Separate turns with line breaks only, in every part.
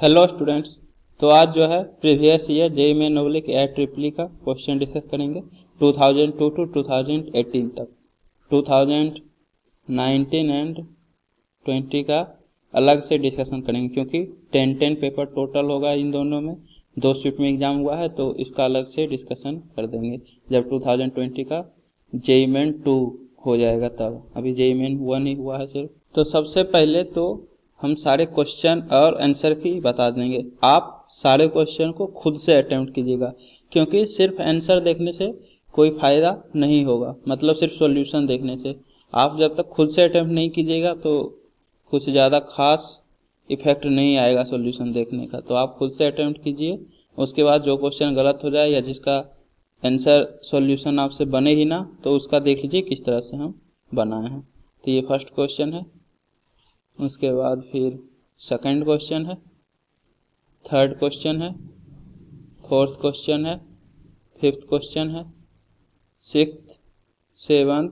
Hello students. तो आज जो है previous year JEE main oblique AI triple का क्वेश्चन डिस्कस करेंगे 2002 टू 2018 तक। 2019 एंड 20 का अलग से डिस्कशन करेंगे क्योंकि 10 पेपर टोटल होगा इन दोनों में। 2 शिफ्ट में एग्जाम हुआ है तो इसका अलग से डिस्कशन कर देंगे जब 2020 का जेईई मेन 2 हो जाएगा तब। अभी जेईई मेन 1 ही हुआ है सिर्फ। तो सबसे पहले तो हम सारे क्वेश्चन और आंसर की बता देंगे। आप सारे क्वेश्चन को खुद से अटेम्प्ट कीजिएगा क्योंकि सिर्फ आंसर देखने से कोई फायदा नहीं होगा, मतलब सिर्फ सॉल्यूशन देखने से। आप जब तक खुद से अटेम्प्ट नहीं कीजिएगा तो कुछ ज़्यादा खास इफेक्ट नहीं आएगा सॉल्यूशन देखने का। तो आप खुद से अटेम्प्ट कीजिए, उसके बाद जो क्वेश्चन गलत हो जाए या जिसका आंसर सॉल्यूशन आपसे बने ही ना तो उसका देख लीजिए किस तरह से हम बनाए हैं। तो ये फर्स्ट क्वेश्चन है, उसके बाद फिर सेकंड क्वेश्चन है, थर्ड क्वेश्चन है, फोर्थ क्वेश्चन है, फिफ्थ क्वेश्चन है, सिक्स्थ, सेवंथ,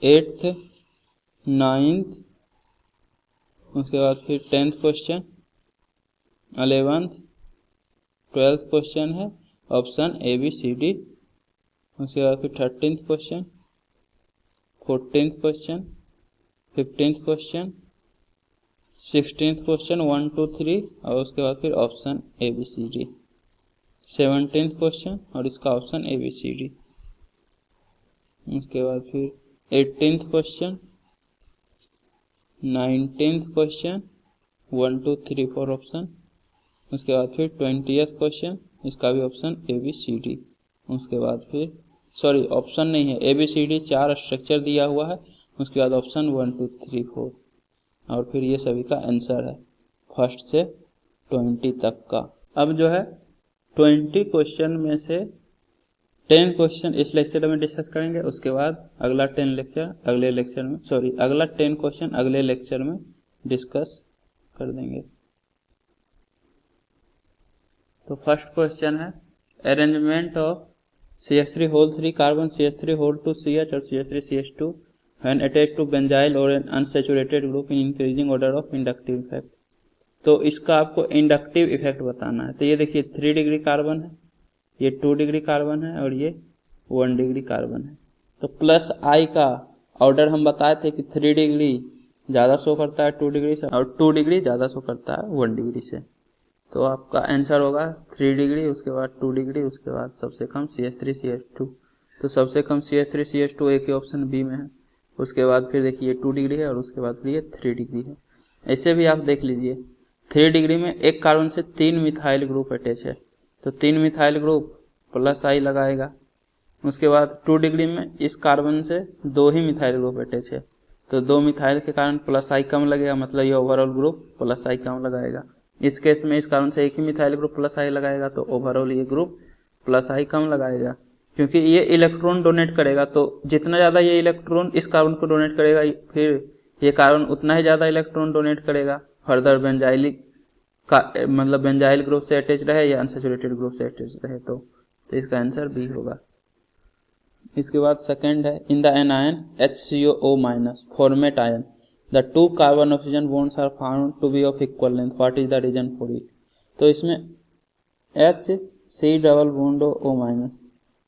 एट्थ, नाइन्थ, उसके बाद फिर 10th question, 11th, 12th question है option A B C D. उसके बाद फिर 13th question, 14th question, 15th question, 16th question 1 2 3 और उसके बाद फिर option A B C D. 17th question और इसका option A B C D. उसके बाद फिर 18th question, 19th question 1 2 3 4 option. उसके बाद फिर 20th क्वेश्चन, इसका भी option A B C D. उसके बाद फिर सॉरी ऑप्शन नहीं है, A B C D 4 structure दिया हुआ है। उसके बाद ऑप्शन 1 2 3 4 और फिर ये सभी का आंसर है फर्स्ट से 20 तक का। अब जो है 20 क्वेश्चन में से 10 क्वेश्चन इस लेक्चर में डिस्कस करेंगे। उसके बाद अगला 10 लेक्चर अगले लेक्चर में अगला 10 क्वेश्चन अगले लेक्चर में डिस्कस कर देंगे। तो फर्स्ट क्वेश्चन है arrangement of CH3 carbon CH3 2 CH और CH3 CH2 when attached to benzyl or an unsaturated group in increasing order of inductive effect। तो इसका आपको इंडक्टिव इफेक्ट बताना है। तो ये देखिए 3 डिग्री कार्बन है, ये 2 डिग्री कार्बन है और ये 1 डिग्री कार्बन है। तो प्लस आई का ऑर्डर हम बताए थे कि 3 डिग्री ज़्यादा शो करता है 2 डिग्री से और 2 डिग्री ज़्यादा शो करता है 1 डिग्री से। तो आपका आंसर होगा 3 डिग्री, उसके बाद 2 डिग्री, उसके बाद सबसे कम CH3 CH2। तो सबसे कम CH3 CH2 एक ही ऑप्शन बी में है। उसके बाद फिर देखिए 2 डिग्री है और उसके बाद फिर ये 3 डिग्री है। ऐसे भी आप देख लीजिए 3 डिग्री में एक कार्बन से 3 मिथाइल ग्रुप अटैच है तो 3 मिथाइल ग्रुप प्लस आई लगाएगा। उसके बाद 2 डिग्री में इस कार्बन से 2 ही मिथाइल ग्रुप अटैच है तो 2 मिथाइल के कारण प्लस आई कम लगेगा, मतलब ये ओवरऑल ग्रुप प्लस आई कम लगाएगा। इस केस में इस कार्बन से एक ही मिथाइल ग्रुप प्लस आई लगाएगा तो ओवरऑल ये ग्रुप प्लस आई कम लगाएगा क्योंकि ये इलेक्ट्रॉन डोनेट करेगा। तो जितना ज़्यादा ये इलेक्ट्रॉन इस कार्बन को डोनेट करेगा फिर ये कार्बन उतना ही ज़्यादा इलेक्ट्रॉन डोनेट करेगा फर्दर बेंजाइलिक का, मतलब बेंजाइल ग्रुप से अटैच रहे या अनसैचुरेटेड ग्रुप से अटैच रहे। तो इसका आंसर बी होगा। इसके बाद सेकंड है in the anion HCOO- formate ion the 2 carbon oxygen bonds are found to be of equal length, what is the reason for it. तो इसमें HC डबल बॉन्ड O-,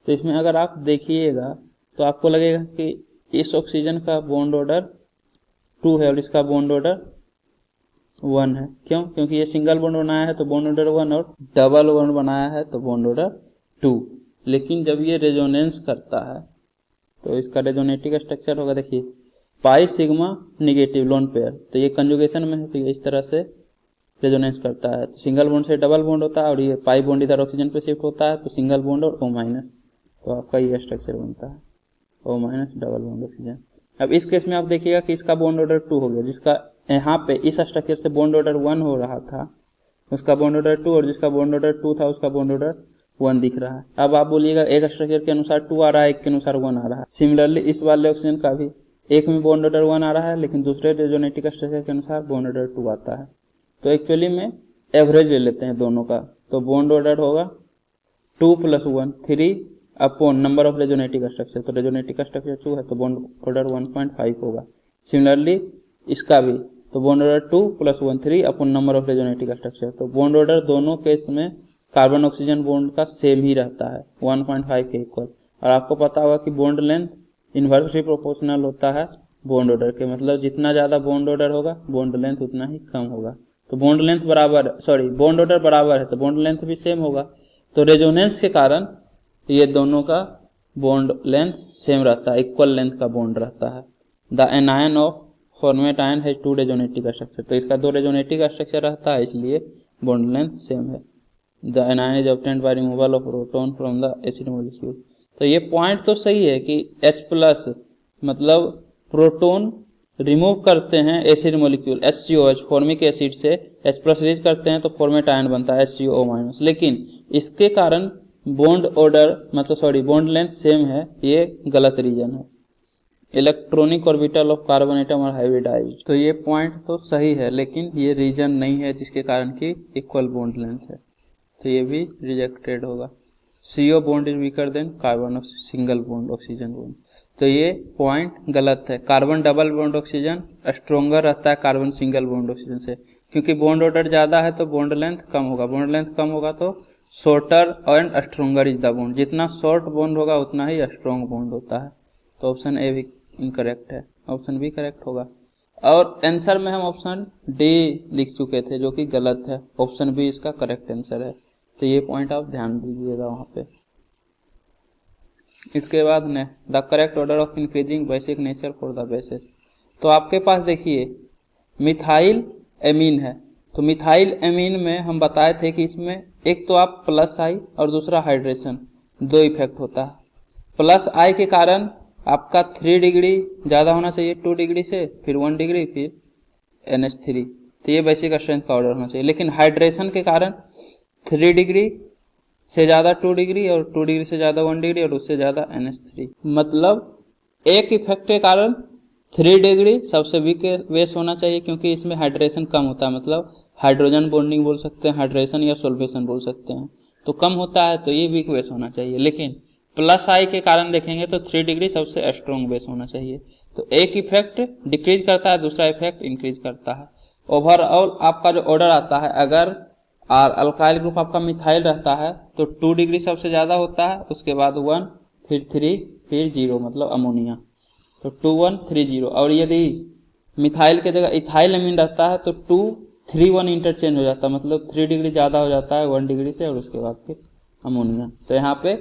तो इसमें अगर आप देखिएगा तो आपको लगेगा कि इस ऑक्सीजन का बॉन्ड ऑर्डर 2 है और इसका बॉन्ड ऑर्डर 1 है। क्यों? क्योंकि ये सिंगल बॉन्ड बनाया है तो बॉन्ड ऑर्डर 1 और डबल बॉन्ड बनाया है तो बॉन्ड ऑर्डर 2। लेकिन जब ये रेजोनेंस करता है तो इसका रेजोनेटिक स्ट्रक्चर होगा, देखिए pi sigma negative lone pair. तो ये कंजुगेशन में है तो ये इस तरह से रेजोनेंस करता है तो सिंगल बॉन्ड से डबल बॉन्ड होता है और ये पाई बॉन्ड इधर ऑक्सीजन पे शिफ्ट होता है तो सिंगल बॉन्ड और O-, तो आपका ये स्ट्रक्चर बनता है O- डबल बॉन्ड ऑक्सीजन। अब इस केस में आप देखिएगा कि इसका बॉन्ड ऑर्डर 2 हो गया, जिसका यहाँ पे इस स्ट्रक्चर से बॉन्ड ऑर्डर 1 हो रहा था उसका बॉन्ड ऑर्डर 2 और जिसका बॉन्ड ऑर्डर 2 था उसका बॉन्ड ऑर्डर 1 दिख रहा है। अब आप बोलिएगा एक स्ट्रक्चर के अनुसार 2 आ रहा है, एक के अनुसार 1 आ रहा है। सिमिलरली इस वाले ऑक्सीजन का भी एक में बॉन्ड ऑर्डर 1 आ रहा है लेकिन दूसरे रेजोनेटिक स्ट्रक्चर के अनुसार बॉन्ड ऑर्डर 2 आता है। तो एक्चुअली में एवरेज ले लेते हैं दोनों का, तो बॉन्ड ऑर्डर होगा 2 + 1 3 अपॉन नंबर ऑफ रेजोनेटिक स्ट्रक्चर। तो रेजोनेटिक स्ट्रक्चर 2 है तो बॉन्ड ऑर्डर 1.5 होगा। सिमिलरली इसका भी तो bond order 2 + 1 3 upon number of resonative structure. तो बॉन्ड ऑर्डर दोनों केस में कार्बन ऑक्सीजन बॉन्ड का सेम ही रहता है 1.5 के इक्वल। और आपको पता होगा कि बॉन्ड लेंथ इन्वर्सली प्रोपोर्शनल होता है बॉन्ड ऑर्डर के, मतलब जितना ज्यादा बॉन्ड ऑर्डर होगा बॉन्ड लेंथ उतना ही कम होगा। तो बॉन्ड लेंथ बराबर, बॉन्ड ऑर्डर बराबर है तो बॉन्ड लेंथ भी सेम होगा। तो रेजोनेंस के कारण ये दोनों का बॉन्ड लेंथ सेम रहता है, इक्वल लेंथ का बॉन्ड रहता है। The anion of format ion है 2 रेजोनेटिव स्ट्रक्चर, तो इसका 2 रेजोनेटिव स्ट्रक्चर रहता है इसलिए बॉन्ड लेंथ सेम है। The anion is obtained by removal of proton from the acid molecule. तो ये पॉइंट तो सही है कि H+ मतलब प्रोटॉन रिमूव करते हैं acid molecule HCOH formic acid से, H+ रीच करते हैं तो फॉर्मेट आयन बनता है HCO-, लेकिन इसके कारण bond order bond length same है, ये गलत रीजन है। Electronic orbital of carbon atom और हाइब्रिडाइज्ड, तो ये पॉइंट तो सही है लेकिन ये रीजन नहीं है जिसके कारण कि इक्वल बॉन्ड लेंथ है, तो ये भी रिजेक्टेड होगा। CO bond is weaker then carbon single bond oxygen bond, तो ये पॉइंट गलत है। Carbon double bond oxygen stronger रहता है कार्बन सिंगल बॉन्ड ऑक्सीजन से, क्योंकि बॉन्ड ऑर्डर ज्यादा है तो बॉन्ड लेंथ कम होगा, बॉन्ड लेंथ कम होगा तो shorter and stronger is the bond, जितना शॉर्ट बॉन्ड होगा उतना ही स्ट्रॉन्ग बॉन्ड होता है। तो ऑप्शन ए भी इनकरेक्ट है, ऑप्शन बी करेक्ट होगा। और आंसर में हम ऑप्शन डी लिख चुके थे जो कि गलत है, ऑप्शन बी इसका करेक्ट आंसर है, तो ये पॉइंट आप ध्यान दीजिएगा वहां पे। इसके बाद ने the correct order of increasing basic nature for the basis, तो आपके पास देखिए मिथाइल एमीन है, तो मिथाइल एमीन में हम बताए थे कि इसमें एक तो आप +I और दूसरा हाइड्रेशन, 2 इफेक्ट होता है। +I के कारण आपका 3 डिग्री ज्यादा होना चाहिए 2 डिग्री से, फिर 1 डिग्री, फिर NH3, तो ये बेसिक स्ट्रेंथ का ऑर्डर होना चाहिए। लेकिन हाइड्रेशन के कारण 3 डिग्री से ज्यादा 2 डिग्री और 2 डिग्री से ज्यादा 1 डिग्री और उससे ज्यादा NH3, मतलब एक इफेक्ट के कारण 3 डिग्री सबसे वीक बेस होना चाहिए, क्योंकि इसमें हाइड्रेशन कम होता है, मतलब हाइड्रोजन बॉन्डिंग बोल सकते हैं, हाइड्रेशन या सोल्वेशन बोल सकते हैं, तो कम होता है, तो ये वीक बेस होना चाहिए। लेकिन +I के कारण देखेंगे तो 3 डिग्री सबसे स्ट्रॉन्ग बेस होना चाहिए। तो एक इफेक्ट डिक्रीज करता है, दूसरा इफेक्ट इंक्रीज करता है। ओवरऑल आपका जो ऑर्डर आता है, अगर अल्काइल ग्रुप आपका मिथाइल रहता है तो 2 डिग्री सबसे ज्यादा होता है, उसके बाद 1, फिर 3, फिर 0, मतलब अमोनिया, तो 2 1 3 0। और यदि मिथाइल के जगह इथाइल एमीन रहता है तो 2 3 1 इंटरचेंज हो जाता है, मतलब 3 डिग्री ज्यादा हो जाता है 1 डिग्री से, और उसके बाद फिर अमोनिया। तो यहाँ पे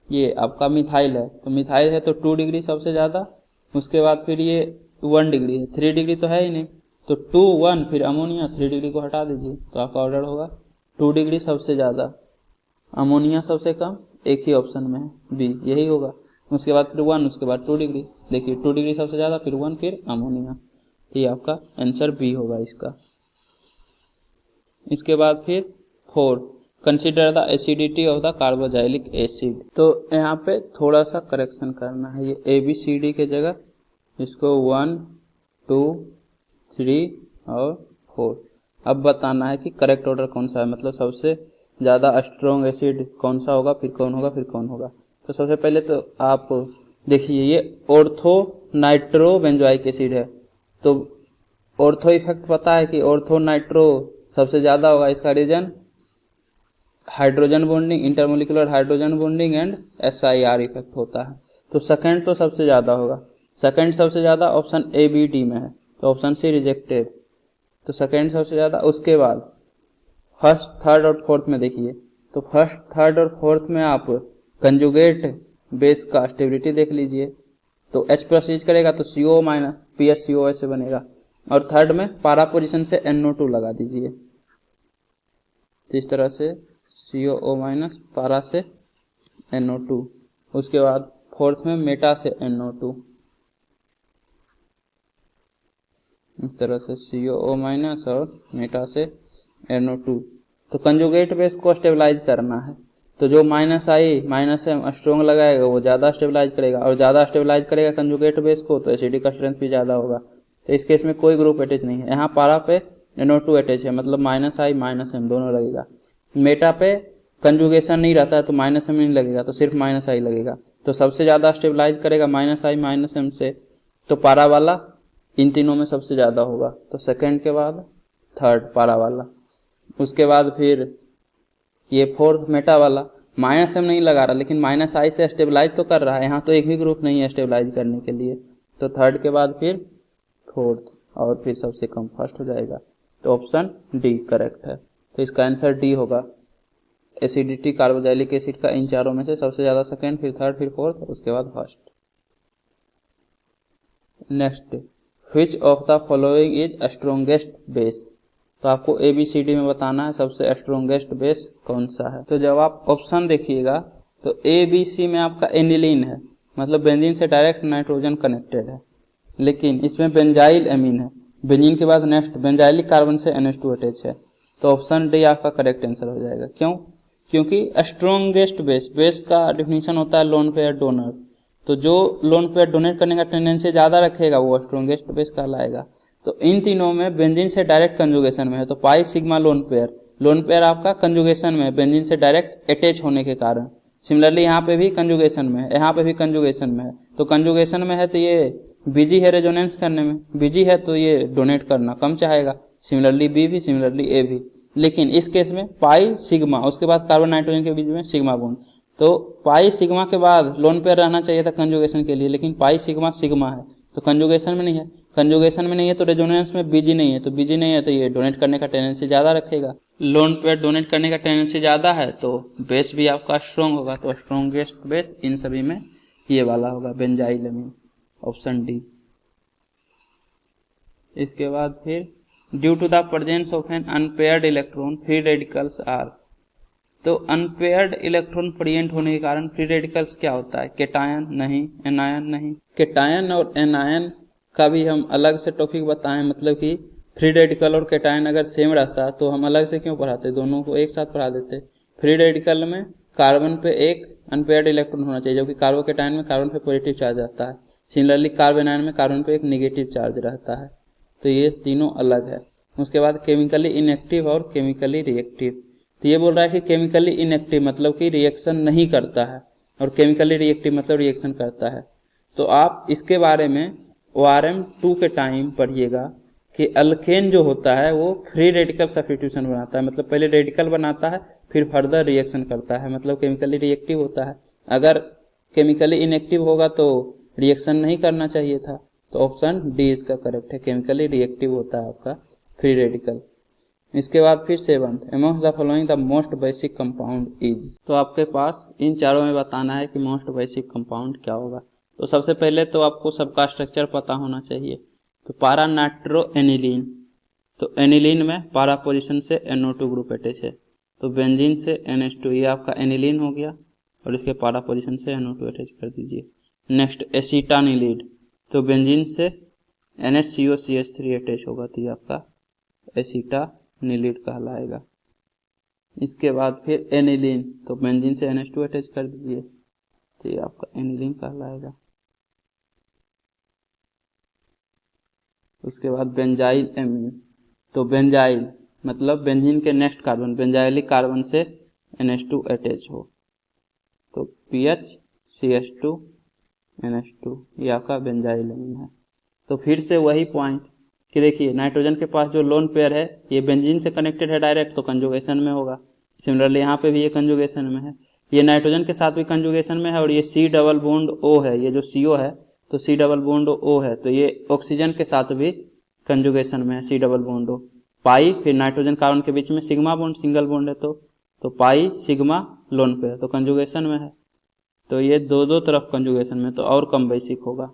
ये आपका मिथाइल है, तो मिथाइल है तो 2 डिग्री सबसे ज्यादा, उसके बाद फिर ये 1 डिग्री है, 3 डिग्री तो है ही नहीं, तो 2 1 फिर अमोनिया, 3 डिग्री को हटा दीजिए तो आपका ऑर्डर होगा 2 डिग्री सबसे ज्यादा, अमोनिया सबसे कम, एक ही ऑप्शन में है बी, यही होगा। उसके बाद फिर 1, उसके बाद 2 डिग्री, देखिए 2 डिग्री सबसे ज्यादा, फिर 1, फिर अमोनिया, ये आपका आंसर बी होगा इसका। इसके बाद फिर 4, consider the acidity of the carboxylic acid, तो यहाँ पे थोड़ा सा करेक्शन करना है, ये ABCD के जगह इसको 1 2 3 और 4, अब बताना है कि करेक्ट ऑर्डर कौन सा है, मतलब सबसे ज्यादा स्ट्रॉन्ग एसिड कौन सा होगा, फिर कौन होगा, फिर कौन होगा। तो सबसे पहले तो आप देखिए ये ऑर्थो नाइट्रो बेंजोइक एसिड है, तो ऑर्थो इफेक्ट पता है कि ऑर्थो नाइट्रो सबसे ज्यादा होगा, इसका reason hydrogen bonding, intermolecular hydrogen bonding and SIR effect होता है। तो सेकंड तो सबसे ज्यादा होगा, सेकंड सबसे ज्यादा ऑप्शन ABD में है, तो ऑप्शन सी रिजेक्टेड, तो सेकंड सबसे ज्यादा। उसके बाद फर्स्ट थर्ड और फोर्थ में देखिए, तो फर्स्ट थर्ड और फोर्थ में आप कंजुगेट बेस का स्टेबिलिटी देख लीजिए, तो H+ रीच करेगा तो CO- PSCO से बनेगा, और थर्ड में पारा पोजीशन से NO2 लगा दीजिए, तो इस तरह से CO- पारा से NO2, उसके बाद फोर्थ में मेटा से NO2, इस तरह से CO- और मेटा से NO2। तो कंजुगेट बेस को स्टेबलाइज करना है, तो जो -I- स्ट्रॉन्ग लगाएगा वो ज्यादा स्टेबलाइज करेगा, और ज्यादा स्टेबलाइज करेगा कंजुगेट बेस को तो एसिडिक का स्ट्रेंथ भी ज्यादा होगा। तो इस केस में कोई ग्रुप अटैच नहीं है, यहाँ पारा पे NO2 अटैच है, मतलब -I- M दोनों लगेगा। मेटा पे कंजुगेशन नहीं रहता है तो -M नहीं लगेगा, तो सिर्फ -I लगेगा। तो सबसे ज्यादा स्टेबलाइज करेगा -I- M से, तो पारा वाला इन तीनों में सबसे ज़्यादा होगा, तो सेकंड के बाद थर्ड पारा वाला, उसके बाद फिर ये फोर्थ मेटा वाला। माइनस हम नहीं लगा रहा, लेकिन माइनस आई से स्टेबलाइज तो कर रहा है, यहाँ तो एक भी ग्रुप नहीं है स्टेबलाइज करने के लिए, तो थर्ड के बाद फिर फोर्थ और फिर सबसे कम फर्स्ट हो जाएगा। तो ऑप्शन डी करेक्ट है। तो इसका आंसर डी होगा। एसिडिटी कार्बोक्सिलिक एसिड का इन चारों में से सबसे ज्यादा सेकंड, फिर थर्ड, फिर फोर्थ, उसके बाद first. Next, which of the following is strongest base. तो आपको ABCD में बताना है सबसे स्ट्रोंगेस्ट बेस कौन सा है। तो जब आप ऑप्शन देखिएगा तो ABC में आपका एनिलीन है, मतलब बेंजीन से डायरेक्ट नाइट्रोजन कनेक्टेड है, लेकिन इसमें बेंजाइल एमीन है। बेंजीन के बाद नेक्स्ट बेंजाइलिक कार्बन से NH2 अटैच है, तो ऑप्शन डी आपका करेक्ट आंसर हो जाएगा। क्यों? क्योंकि स्ट्रोंगेस्ट बेस का डिफिनीशन होता है लोन पेयर डोनर, तो जो लोन पेयर डोनेट करने का टेंडेंसी ज्यादा रखेगा वो स्ट्रोंगेस्ट बेस कहलाएगा। तो इन तीनों में बेंजीन से डायरेक्ट कंजुगेशन में है, तो पाई सिग्मा लोन पेयर आपका कंजुगेशन में है बेंजीन से डायरेक्ट अटैच होने के कारण। सिमिलरली यहाँ पे भी कंजुगेशन में है, यहाँ पे भी कंजुगेशन में है, तो कंजुगेशन में है तो ये बिजी है रेजोनेंस करने में, बिजी है तो ये डोनेट करना कम चाहेगा। सिमिलरली बी भी, सिमिलरली ए भी। लेकिन इस केस में पाई सिग्मा, उसके बाद कार्बन नाइट्रोजन के बीच में सिग्मा बॉन्ड, तो पाई सिग्मा के बाद लोन पेयर रहना चाहिए था कंजुगेशन के लिए, लेकिन पाई सिग्मा सिग्मा है तो कंजुगेशन में नहीं है। कंजुगेशन में नहीं है तो रेजोनेंस में बिजी नहीं है, तो बिजी नहीं है तो ये डोनेट करने का टेंडेंसी ज्यादा रखेगा। लोन पेयर डोनेट करने का टेंडेंसी ज्यादा है तो बेस भी आपका स्ट्रॉन्ग होगा, तो स्ट्रॉन्गेस्ट बेस इन सभी में ये वाला होगा, बेंजाइल एमीन, ऑप्शन डी। इसके बाद फिर due to the presence of an unpaired electron free radicals are. तो अनपेयर्ड इलेक्ट्रॉन प्रेजेंट होने के कारण फ्री रेडिकल्स क्या होता है? केटायन नहीं, एनायन नहीं। केटायन और एनायन का भी हम अलग से टॉपिक बताएं, मतलब कि फ्री रेडिकल और केटायन अगर सेम रहता तो हम अलग से क्यों पढ़ाते, दोनों को एक साथ पढ़ा देते। फ्री रेडिकल में कार्बन पे एक अनपेयर्ड इलेक्ट्रॉन होना चाहिए, जबकि कार्बोकेटायन में कार्बन पे पॉजिटिव चार्ज रहता है। सिमिलरली कार्बोनायन में कार्बन पे एक निगेटिव चार्ज रहता है, तो ये तीनों अलग है। उसके बाद केमिकली इनएक्टिव और केमिकली रिएक्टिव। तो ये बोल रहा है कि केमिकली इनएक्टिव मतलब कि रिएक्शन नहीं करता है, और केमिकली रिएक्टिव मतलब रिएक्शन करता है। तो आप इसके बारे में ORM 2 के टाइम पढ़िएगा कि अल्केन जो होता है वो फ्री रेडिकल सब्स्टिट्यूशन बनाता है, मतलब पहले रेडिकल बनाता है फिर फर्दर रिएक्शन करता है, मतलब केमिकली रिएक्टिव होता है। अगर केमिकली इनएक्टिव होगा तो रिएक्शन नहीं करना चाहिए था, तो ऑप्शन डी इसका करेक्ट है, केमिकली रिएक्टिव होता है आपका फ्री रेडिकल। इसके बाद फिर seventh, among the following the most basic compound is. तो आपके पास इन चारों में बताना है कि मोस्ट बेसिक कंपाउंड क्या होगा। तो सबसे पहले तो आपको सबका स्ट्रक्चर पता होना चाहिए। तो पारा नाइट्रो एनिलीन, तो एनिलीन में पारा पोजीशन से NO2 ग्रुप अटैच है, तो बेंजीन से NH2, ये आपका एनिलीन हो गया, और इसके पारा पोजीशन से NO2 अटैच कर दीजिए। नेक्स्ट एसिटानिलीड, तो बेंजीन से NHCOCH3 अटैच होगा, तो ये आपका एसिटानिलीड कहलाएगा। इसके बाद फिर एनिलीन, तो बेंजीन से NH2 अटैच कर दीजिए, तो ये आपका एनिलीन कहलाएगा। उसके बाद बेंजाइल एमीन, तो बेंजाइल मतलब बेंजीन के नेक्स्ट कार्बन, बेंजाइलिक कार्बन से NH2 अटैच हो, तो PHCH2 NH2, ये आपका बेंजाइल एमीन है। तो फिर से वही पॉइंट कि देखिए नाइट्रोजन के पास जो लोन पेयर है ये बेंजीन से कनेक्टेड है डायरेक्ट, तो कंजुगेशन में होगा। सिमिलरली यहाँ पे भी ये कंजुगेशन में है, ये नाइट्रोजन के साथ भी कंजुगेशन में है, और ये C डबल बॉन्ड O है, ये जो CO है तो C डबल बॉन्ड O है, तो ये ऑक्सीजन के साथ भी कंजुगेशन में है, C डबल बॉन्ड O। पाई फिर नाइट्रोजन कार्बन के बीच में सिग्मा बॉन्ड, सिंगल बॉन्ड है, तो पाई सिग्मा लोन पेयर, तो कंजुगेशन में है, तो ये दो तरफ कंजुगेशन में, तो और कम बेसिक होगा।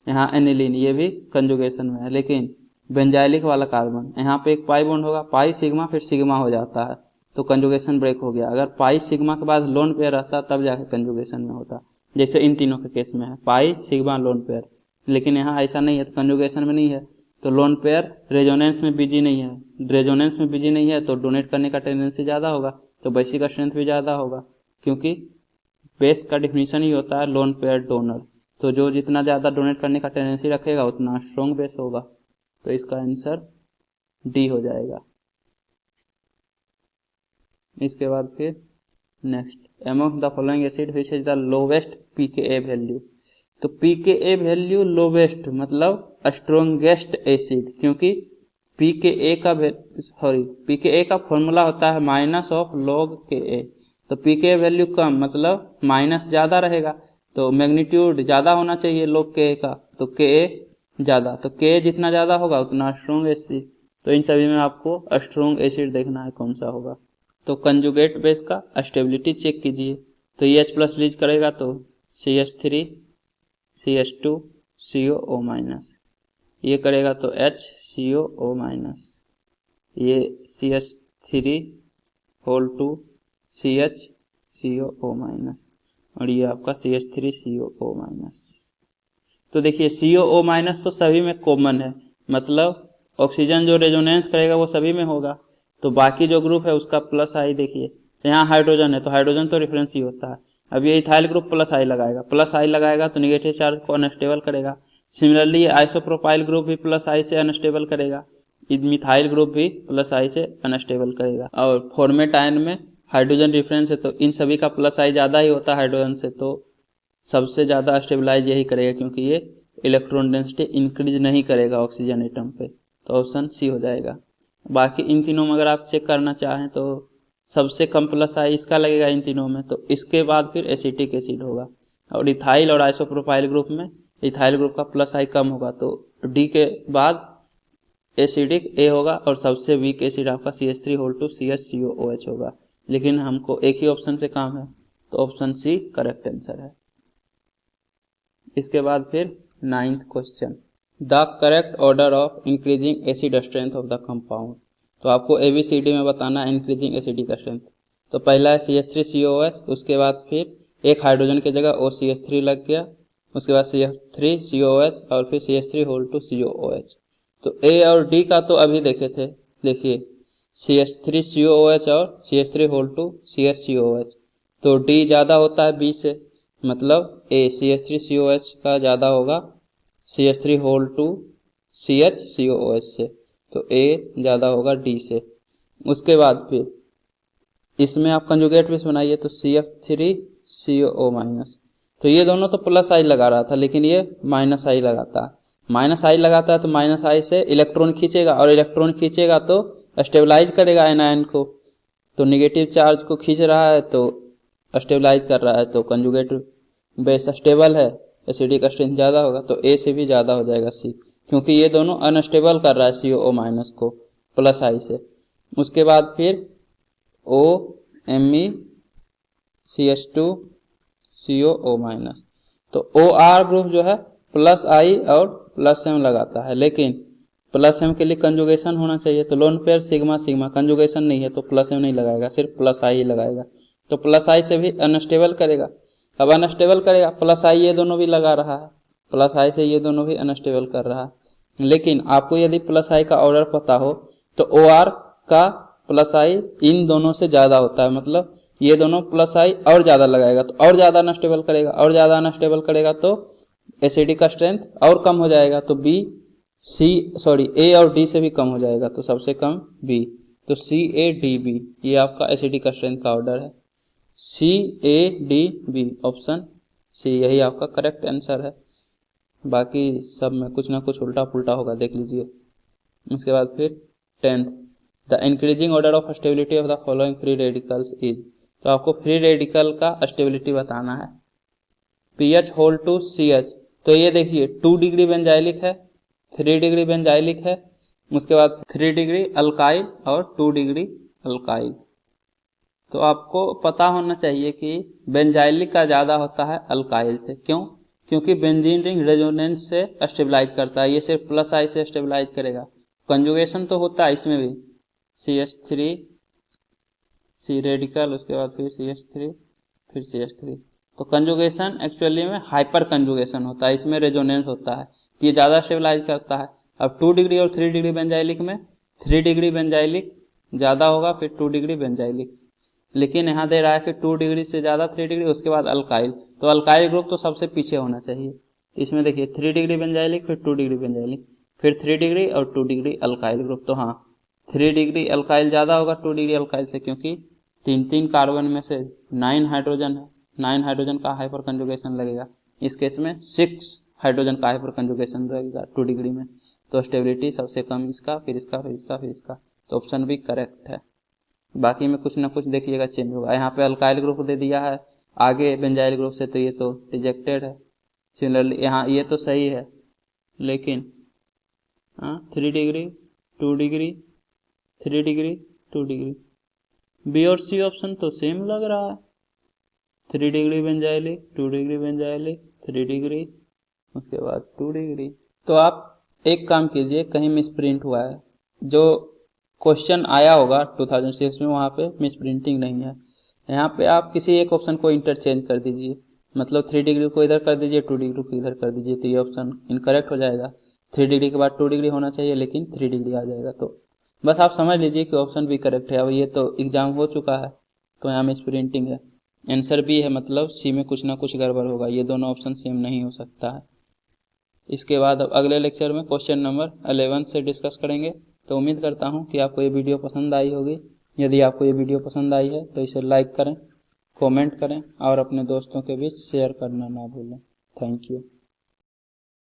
यहाँ एनिलीन, ये भी कंजुगेशन में है, लेकिन बेंजाइलिक वाला कार्बन यहाँ पे एक पाई बॉन्ड होगा, पाई सिग्मा फिर सिग्मा हो जाता है, तो कंजुगेशन ब्रेक हो गया। अगर पाई सिग्मा के बाद लोन पेयर रहता तब जाके कंजुगेशन में होता, जैसे इन तीनों के केस में है पाई सिग्मा लोन पेयर, लेकिन यहाँ ऐसा नहीं है, तो कंजुगेशन में नहीं है, तो लोन पेयर रेजोनेंस में बिजी नहीं है। रेजोनेंस में बिजी नहीं है तो डोनेट करने का टेंडेंसी ज्यादा होगा, तो बेसिक स्ट्रेंथ भी ज्यादा होगा, क्योंकि बेस का डिफिनीशन ही होता है लोन पेयर डोनर, तो जो जितना ज्यादा डोनेट करने का टेंडेंसी रखेगा उतना स्ट्रॉन्ग बेस होगा, तो इसका आंसर डी हो जाएगा। इसके बाद फिर next, among the following acid which is the lowest pKa value. तो pKa वैल्यू लोवेस्ट मतलब स्ट्रोंगेस्ट एसिड, क्योंकि pKa का फॉर्मूला होता है -log Ka। तो pKa वैल्यू कम मतलब माइनस ज्यादा रहेगा, तो मैग्नीट्यूड ज्यादा होना चाहिए log Ka का, तो Ka ज्यादा, तो Ka जितना ज्यादा होगा उतना स्ट्रोंग एसिड। तो इन सभी में आपको स्ट्रोंग एसिड देखना है कौन सा होगा। तो कंजुगेट बेस का स्टेबिलिटी चेक कीजिए, तो H+ लीज करेगा तो CH3 CH2 COO-, ये करेगा तो HCOO-, ये CH3 CHCOO-, और ये आपका CH3COO-। तो देखिए COO- तो सभी में कॉमन है, मतलब ऑक्सीजन जो रेजोनेंस करेगा वो सभी में होगा, तो बाकी जो ग्रुप है उसका प्लस आई देखिए, तो यहाँ हाइड्रोजन है तो हाइड्रोजन तो रेफरेंस ही होता है। अब ये इथाइल ग्रुप प्लस आई लगाएगा तो निगेटिव चार्ज को अनस्टेबल करेगा। सिमिलरली आइसोप्रोपाइल ग्रुप भी प्लस आई से अनस्टेबल करेगा, मिथाइल ग्रुप भी प्लस आई से अनस्टेबल करेगा। और फॉर्मेट आयन में हाइड्रोजन रेफरेंस है तो इन सभी का प्लस आई ज्यादा ही होता है हाइड्रोजन से, तो सबसे ज्यादा स्टेबलाइज यही करेगा, क्योंकि ये इलेक्ट्रॉन डेंसिटी इंक्रीज नहीं करेगा ऑक्सीजन एटम पे, तो ऑप्शन सी हो जाएगा। बाकी इन तीनों में अगर आप चेक करना चाहें तो सबसे कम प्लस आई इसका लगेगा इन तीनों में, तो इसके बाद फिर एसिटिक एसिड होगा। और इथाइल और आइसोप्रोपाइल ग्रुप में इथाइल ग्रुप का प्लस आई कम होगा, तो डी के बाद एसिडिक ए होगा, और सबसे वीक एसिड आपका CH3 CHCOOH होगा। लेकिन हमको एक ही ऑप्शन से काम है, तो ऑप्शन सी करेक्ट आंसर है। इसके बाद फिर 9th question, the correct order of increasing acid strength of the compound. तो आपको ABCD में बताना है इंक्रीजिंग एसिडिक स्ट्रेंथ। तो पहला है CH3COOH, उसके बाद फिर एक हाइड्रोजन की जगह OCH3 लग गया, उसके बाद CH3COOH और फिर CH3 COOH। तो A और D का तो अभी देखे थे, देखिए CH3COOH और CH3 CHCOOH, तो D ज्यादा होता है B से, मतलब A CH3COH का ज्यादा होगा CH3 CHCOOH से, तो A ज्यादा होगा D से। उसके बाद फिर इसमें आप कंजुगेट बेस बनाइए, तो CF3COO-, तो ये दोनों तो प्लस आई लगा रहा था लेकिन ये माइनस आई लगाता है, तो माइनस आई से इलेक्ट्रॉन खींचेगा, और इलेक्ट्रॉन खींचेगा तो स्टेबलाइज करेगा एनायन को, तो निगेटिव चार्ज को खींच रहा है तो स्टेबलाइज कर रहा है, तो कंजुगेट बेस स्टेबल है, एसिडिक स्ट्रेंथ ज्यादा होगा, तो ए से भी ज्यादा हो जाएगा सी, क्योंकि ये दोनों अनस्टेबल कर रहा है COO- को प्लस आई से। उसके बाद फिर OMe CH2 COO-, तो OR ग्रुप जो है प्लस आई और प्लस एम लगाता है, लेकिन प्लस एम के लिए कंजुगेशन होना चाहिए, तो lone pair sigma sigma conjugation नहीं है तो प्लस एम नहीं लगाएगा, सिर्फ प्लस आई ही लगाएगा, तो प्लस आई से भी अनस्टेबल करेगा। अब अनस्टेबल करेगा, प्लस आई ये दोनों भी लगा रहा है, प्लस आई से ये दोनों भी अनस्टेबल कर रहा है, लेकिन आपको यदि प्लस आई का ऑर्डर पता हो तो OR का प्लस आई इन दोनों से ज्यादा होता है, मतलब ये दोनों प्लस आई और ज्यादा लगाएगा तो और ज्यादा अनस्टेबल करेगा, और ज्यादा अनस्टेबल करेगा तो एसिडिक का स्ट्रेंथ और कम हो जाएगा, तो A और D से भी कम हो जाएगा, तो सबसे कम B, तो CADB ये आपका एसिडिक स्ट्रेंथ का ऑर्डर है, CADB ऑप्शन सी यही आपका करेक्ट आंसर है। बाकी सब में कुछ ना कुछ उल्टा पुल्टा होगा, देख लीजिए। उसके बाद फिर 10th, the increasing order of stability of the following free radicals is. तो आपको फ्री रेडिकल का स्टेबिलिटी बताना है। PH∽CH, तो ये देखिए 2 डिग्री बेंजाइलिक है, 3 डिग्री बेंजाइलिक है, उसके बाद 3 डिग्री अल्काइल और 2 डिग्री अल्काइल। तो आपको पता होना चाहिए कि बेंजाइलिक का ज्यादा होता है अल्काइल से, क्यों? क्योंकि बेंजीन रिंग रेजोनेंस से स्टेबलाइज करता है, ये सिर्फ प्लस आई से स्टेबलाइज करेगा। कंजुगेशन तो होता है इसमें भी, CH3 C रेडिकल, उसके बाद फिर CH3 फिर CH3, तो कंजुगेशन एक्चुअली में हाइपर कंजुगेशन होता है, इसमें रेजोनेंस होता है, ये ज्यादा स्टेबलाइज करता है। अब 2 डिग्री और 3 डिग्री बेंजाइलिक में 3 डिग्री बेंजाइलिक ज्यादा होगा, फिर 2 डिग्री बेंजाइलिक, लेकिन यहाँ दे रहा है कि 2 डिग्री से ज्यादा 3 डिग्री, उसके बाद अल्काइल, तो अल्काइल ग्रुप तो सबसे पीछे होना चाहिए। इसमें देखिए 3 डिग्री बेंजाइलिक, फिर 2 डिग्री बेंजाइलिक, फिर 3 डिग्री और 2 डिग्री अल्काइल ग्रुप, तो हाँ 3 डिग्री अल्काइल ज्यादा होगा 2 डिग्री अल्काइल से, क्योंकि 3 कार्बन में से 9 हाइड्रोजन है, 9 हाइड्रोजन का हाइपर कंजुगेशन लगेगा, इस केस में 6 हाइड्रोजन का हाइपर कंजुगेशन रहेगा 2 डिग्री में, तो स्टेबिलिटी सबसे कम इसका, फिर इसका, फिर इसका, फिर इसका, तो ऑप्शन भी करेक्ट है। बाकी में कुछ ना कुछ देखिएगा चेंज होगा। यहाँ पे अल्काइल ग्रुप दे दिया है आगे बेंजाइल ग्रुप से, तो ये तो रिजेक्टेड है। सिमिलरली यहाँ ये तो सही है, लेकिन 3 degree 2 degree 3 degree 2 degree, B और सी ऑप्शन तो सेम लग रहा है। 3 degree benzylic, 2 degree benzylic, 3 degree, उसके बाद 2 डिग्री। तो आप एक काम कीजिए, कहीं मिसप्रिंट हुआ है, जो क्वेश्चन आया होगा 2006 में वहाँ पे मिसप्रिंटिंग नहीं है। यहाँ पे आप किसी एक ऑप्शन को इंटरचेंज कर दीजिए, मतलब 3 डिग्री को इधर कर दीजिए, 2 डिग्री को इधर कर दीजिए, तो ये ऑप्शन इनकरेक्ट हो जाएगा। 3 डिग्री के बाद 2 डिग्री होना चाहिए, लेकिन 3 डिग्री आ जाएगा। तो बस आप समझ लीजिए कि ऑप्शन भी करेक्ट है। अब ये तो एग्जाम हो चुका है, तो यहाँ मिसप्रिंटिंग है। आंसर बी है, मतलब सी में कुछ ना कुछ गड़बड़ होगा, ये दोनों ऑप्शन सेम नहीं हो सकता है। इसके बाद अब अगले लेक्चर में क्वेश्चन नंबर 11 से डिस्कस करेंगे। तो उम्मीद करता हूँ कि आपको ये वीडियो पसंद आई होगी। यदि आपको ये वीडियो पसंद आई है तो इसे लाइक करें, कमेंट करें और अपने दोस्तों के बीच शेयर करना ना भूलें। Thank you.